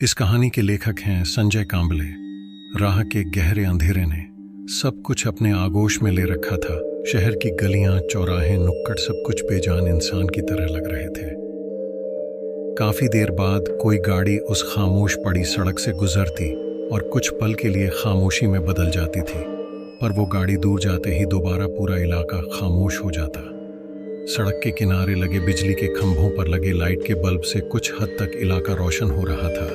इस कहानी के लेखक हैं संजय कांबले। राह के गहरे अंधेरे ने सब कुछ अपने आगोश में ले रखा था। शहर की गलियां, चौराहे, नुक्कड़ सब कुछ बेजान इंसान की तरह लग रहे थे। काफी देर बाद कोई गाड़ी उस खामोश पड़ी सड़क से गुजरती और कुछ पल के लिए खामोशी में बदल जाती थी, पर वो गाड़ी दूर जाते ही दोबारा पूरा इलाका खामोश हो जाता। सड़क के किनारे लगे बिजली के खंभों पर लगे लाइट के बल्ब से कुछ हद तक इलाका रोशन हो रहा था।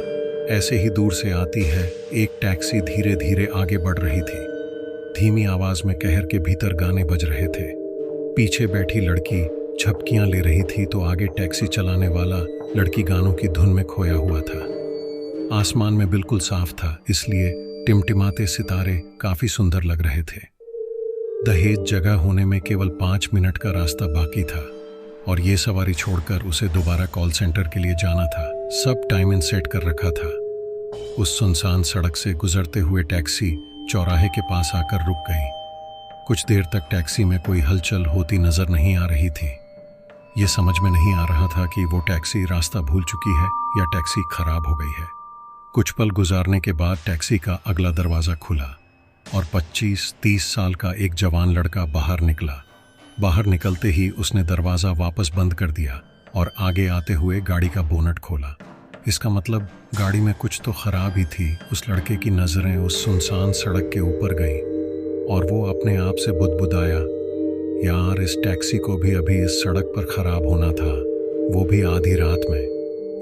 ऐसे ही दूर से आती है एक टैक्सी धीरे धीरे आगे बढ़ रही थी। धीमी आवाज में कहर के भीतर गाने बज रहे थे। पीछे बैठी लड़की झपकियां ले रही थी तो आगे टैक्सी चलाने वाला लड़की गानों की धुन में खोया हुआ था। आसमान में बिल्कुल साफ था, इसलिए टिमटिमाते सितारे काफी सुंदर लग रहे थे। दहेज जगह होने में केवल 5 मिनट का रास्ता बाकी था और ये सवारी छोड़कर उसे दोबारा कॉल सेंटर के लिए जाना था। सब टाइम इन सेट कर रखा था। उस सुनसान सड़क से गुजरते हुए टैक्सी चौराहे के पास आकर रुक गई। कुछ देर तक टैक्सी में कोई हलचल होती नजर नहीं आ रही थी। ये समझ में नहीं आ रहा था कि वो टैक्सी रास्ता भूल चुकी है या टैक्सी खराब हो गई है। कुछ पल गुजारने के बाद टैक्सी का अगला दरवाजा खुला और 25-30 साल का एक जवान लड़का बाहर निकला। बाहर निकलते ही उसने दरवाज़ा वापस बंद कर दिया और आगे आते हुए गाड़ी का बोनट खोला। इसका मतलब गाड़ी में कुछ तो खराब ही थी। उस लड़के की नज़रें उस सुनसान सड़क के ऊपर गईं और वो अपने आप से बुदबुदाया, यार इस टैक्सी को भी अभी इस सड़क पर खराब होना था, वो भी आधी रात में।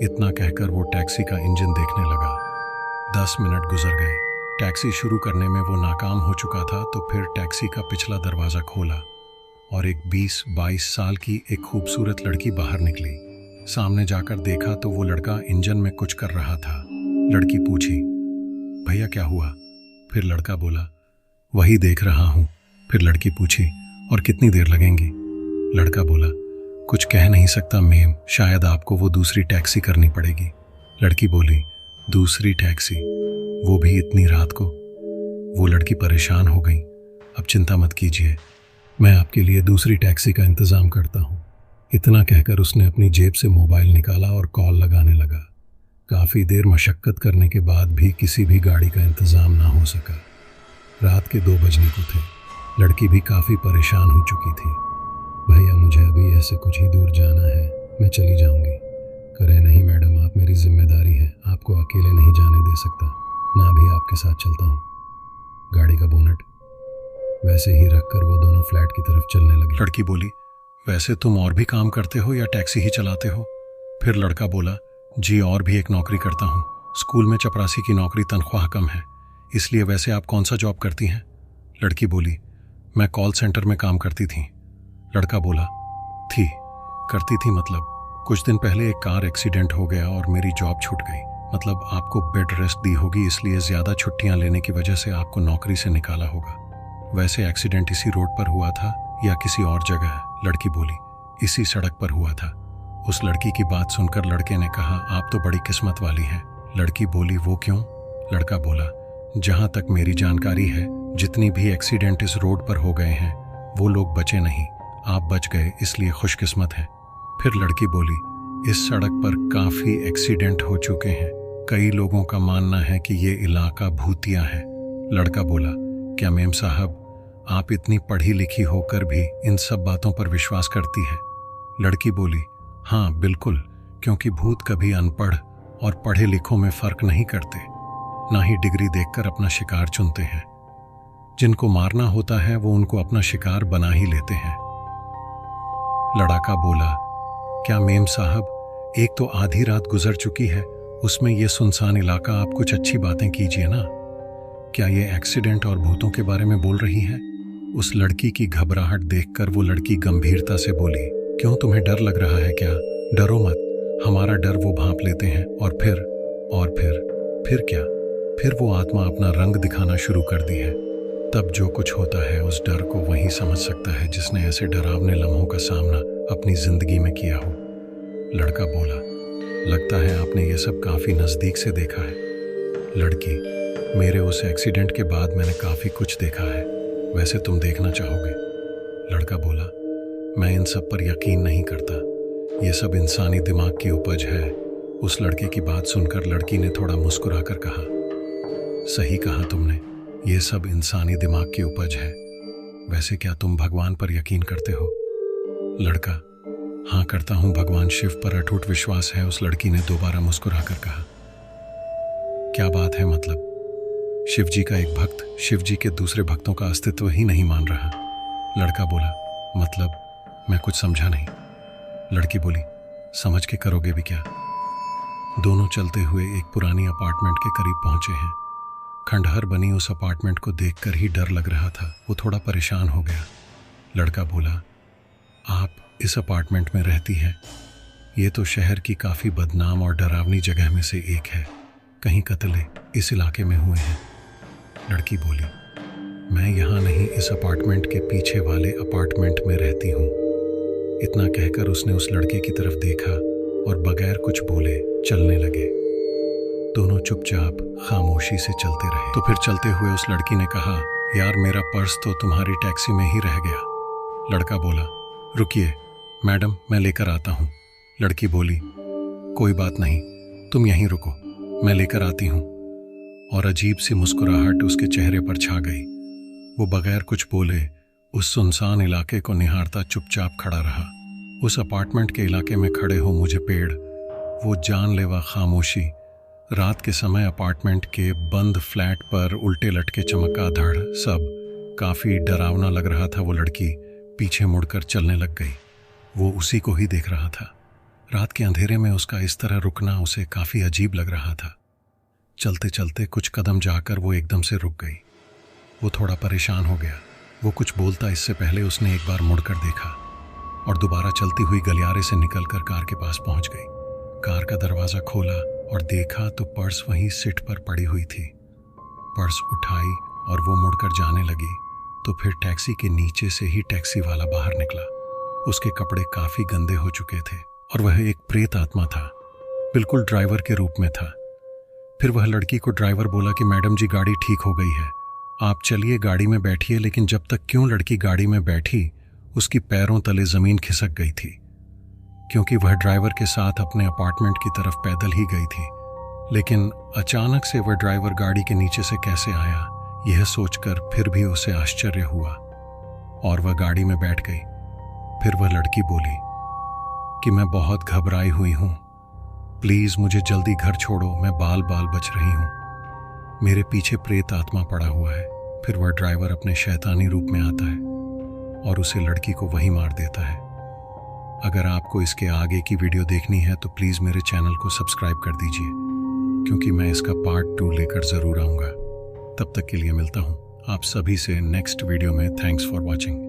इतना कहकर वो टैक्सी का इंजन देखने लगा। 10 मिनट गुजर गए। टैक्सी शुरू करने में वो नाकाम हो चुका था, तो फिर टैक्सी का पिछला दरवाज़ा खोला और एक 20-22 साल की एक खूबसूरत लड़की बाहर निकली। सामने जाकर देखा तो वो लड़का इंजन में कुछ कर रहा था। लड़की पूछी, भैया क्या हुआ? फिर लड़का बोला, वही देख रहा हूँ। फिर लड़की पूछी, और कितनी देर लगेंगी? लड़का बोला, कुछ कह नहीं सकता मेम, शायद आपको वो दूसरी टैक्सी करनी पड़ेगी। लड़की बोली, दूसरी टैक्सी, वो भी इतनी रात को? वो लड़की परेशान हो गई। अब चिंता मत कीजिए, मैं आपके लिए दूसरी टैक्सी का इंतज़ाम करता हूँ। इतना कहकर उसने अपनी जेब से मोबाइल निकाला और कॉल लगाने लगा। काफ़ी देर मशक्क़त करने के बाद भी किसी भी गाड़ी का इंतज़ाम ना हो सका। रात के 2 बजने को थे। लड़की भी काफ़ी परेशान हो चुकी थी। भैया मुझे अभी ऐसे कुछ ही दूर जाना है, मैं चली जाऊँगी। करें नहीं मैडम, आप मेरी जिम्मेदारी है, आपको अकेले नहीं जाने दे सकता, मैं भी आपके साथ चलता हूँ। गाड़ी का बोनट वैसे ही रखकर वो दोनों फ्लैट की तरफ चलने लगे। लड़की बोली, वैसे तुम और भी काम करते हो या टैक्सी ही चलाते हो? फिर लड़का बोला, जी और भी एक नौकरी करता हूँ। स्कूल में चपरासी की नौकरी तनख्वाह कम है, इसलिए। वैसे आप कौन सा जॉब करती हैं? लड़की बोली, मैं कॉल सेंटर में काम करती थी। लड़का बोला, थी करती थी मतलब? कुछ दिन पहले एक कार एक्सीडेंट हो गया और मेरी जॉब छूट गई। मतलब आपको बेड रेस्ट दी होगी, इसलिए ज़्यादा छुट्टियां लेने की वजह से आपको नौकरी से निकाला होगा। वैसे एक्सीडेंट इसी रोड पर हुआ था या किसी और जगह? लड़की बोली, इसी सड़क पर हुआ था। उस लड़की की बात सुनकर लड़के ने कहा, आप तो बड़ी किस्मत वाली हैं। लड़की बोली, वो क्यों? लड़का बोला, जहाँ तक मेरी जानकारी है, जितनी भी एक्सीडेंट इस रोड पर हो गए हैं वो लोग बचे नहीं, आप बच गए, इसलिए खुशकिस्मत हैं। फिर लड़की बोली, इस सड़क पर काफ़ी एक्सीडेंट हो चुके हैं, कई लोगों का मानना है कि ये इलाका भूतिया है। लड़का बोला, क्या मेम साहब आप इतनी पढ़ी लिखी होकर भी इन सब बातों पर विश्वास करती है? लड़की बोली, हाँ बिल्कुल, क्योंकि भूत कभी अनपढ़ और पढ़े लिखों में फ़र्क नहीं करते, ना ही डिग्री देखकर अपना शिकार चुनते हैं। जिनको मारना होता है वो उनको अपना शिकार बना ही लेते हैं। लड़का बोला, क्या मेम साहब, एक तो आधी रात गुजर चुकी है, उसमें ये सुनसान इलाका, आप कुछ अच्छी बातें कीजिए ना। क्या ये एक्सीडेंट और भूतों के बारे में बोल रही हैं? उस लड़की की घबराहट देखकर वो लड़की गंभीरता से बोली, क्यों तुम्हें डर लग रहा है क्या? डरो मत, हमारा डर वो भांप लेते हैं और फिर क्या? फिर वो आत्मा अपना रंग दिखाना शुरू कर दी है। तब जो कुछ होता है उस डर को वही समझ सकता है जिसने ऐसे डरावने लम्हों का सामना अपनी जिंदगी में किया हो। लड़का बोला, लगता है आपने ये सब काफ़ी नज़दीक से देखा है। लड़की, मेरे उस एक्सीडेंट के बाद मैंने काफ़ी कुछ देखा है, वैसे तुम देखना चाहोगे? लड़का बोला, मैं इन सब पर यकीन नहीं करता, ये सब इंसानी दिमाग की उपज है। उस लड़के की बात सुनकर लड़की ने थोड़ा मुस्कुराकर कहा, सही कहा तुमने, ये सब इंसानी दिमाग की उपज है। वैसे क्या तुम भगवान पर यकीन करते हो? लड़का, हाँ करता हूं, भगवान शिव पर अटूट विश्वास है। उस लड़की ने दोबारा मुस्कुराकर कहा, क्या बात है, मतलब शिव जी का एक भक्त शिव जी के दूसरे भक्तों का अस्तित्व ही नहीं मान रहा? लड़का बोला, मतलब मैं कुछ समझा नहीं। लड़की बोली, समझ के करोगे भी क्या? दोनों चलते हुए एक पुरानी अपार्टमेंट के करीब पहुंचे हैं। खंडहर बनी उस अपार्टमेंट को देखकर ही डर लग रहा था। वो थोड़ा परेशान हो गया। लड़का बोला, आप इस अपार्टमेंट में रहती है? ये तो शहर की काफ़ी बदनाम और डरावनी जगह में से एक है। कहीं कत्ले इस इलाके में हुए हैं? लड़की बोली, मैं यहाँ नहीं, इस अपार्टमेंट के पीछे वाले अपार्टमेंट में रहती हूँ। इतना कहकर उसने उस लड़के की तरफ देखा और बगैर कुछ बोले चलने लगे। दोनों चुपचाप खामोशी से चलते रहे। तो फिर चलते हुए उस लड़की ने कहा, यार मेरा पर्स तो तुम्हारी टैक्सी में ही रह गया। लड़का बोला, रुकिए मैडम, मैं लेकर आता हूँ। लड़की बोली, कोई बात नहीं, तुम यहीं रुको, मैं लेकर आती हूँ। और अजीब सी मुस्कुराहट उसके चेहरे पर छा गई। वो बगैर कुछ बोले उस सुनसान इलाके को निहारता चुपचाप खड़ा रहा। उस अपार्टमेंट के इलाके में खड़े हो मुझे पेड़, वो जानलेवा खामोशी, रात के समय अपार्टमेंट के बंद फ्लैट पर उल्टे लटके चमगादड़, सब काफ़ी डरावना लग रहा था। वो लड़की पीछे मुड़कर चलने लग गई। वो उसी को ही देख रहा था। रात के अंधेरे में उसका इस तरह रुकना उसे काफ़ी अजीब लग रहा था। चलते चलते कुछ कदम जाकर वो एकदम से रुक गई। वो थोड़ा परेशान हो गया। वो कुछ बोलता इससे पहले उसने एक बार मुड़कर देखा और दोबारा चलती हुई गलियारे से निकलकर कार के पास पहुंच गई। कार का दरवाज़ा खोला और देखा तो पर्स वहीं सीट पर पड़ी हुई थी। पर्स उठाई और वो मुड़कर जाने लगी तो फिर टैक्सी के नीचे से ही टैक्सी वाला बाहर निकला। उसके कपड़े काफ़ी गंदे हो चुके थे और वह एक प्रेत आत्मा था, बिल्कुल ड्राइवर के रूप में था। फिर वह लड़की को ड्राइवर बोला कि मैडम जी गाड़ी ठीक हो गई है, आप चलिए गाड़ी में बैठिए। लेकिन जब तक क्यों लड़की गाड़ी में बैठी उसकी पैरों तले ज़मीन खिसक गई थी, क्योंकि वह ड्राइवर के साथ अपने अपार्टमेंट की तरफ पैदल ही गई थी। लेकिन अचानक से वह ड्राइवर गाड़ी के नीचे से कैसे आया, यह सोचकर फिर भी उसे आश्चर्य हुआ और वह गाड़ी में बैठ गई। फिर वह लड़की बोली कि मैं बहुत घबराई हुई हूँ, प्लीज़ मुझे जल्दी घर छोड़ो, मैं बाल बाल बच रही हूँ, मेरे पीछे प्रेत आत्मा पड़ा हुआ है। फिर वह ड्राइवर अपने शैतानी रूप में आता है और उसे लड़की को वहीं मार देता है। अगर आपको इसके आगे की वीडियो देखनी है तो प्लीज़ मेरे चैनल को सब्सक्राइब कर दीजिए, क्योंकि मैं इसका पार्ट 2 लेकर ज़रूर आऊँगा। तब तक के लिए मिलता हूँ आप सभी से नेक्स्ट वीडियो में। Thanks for watching.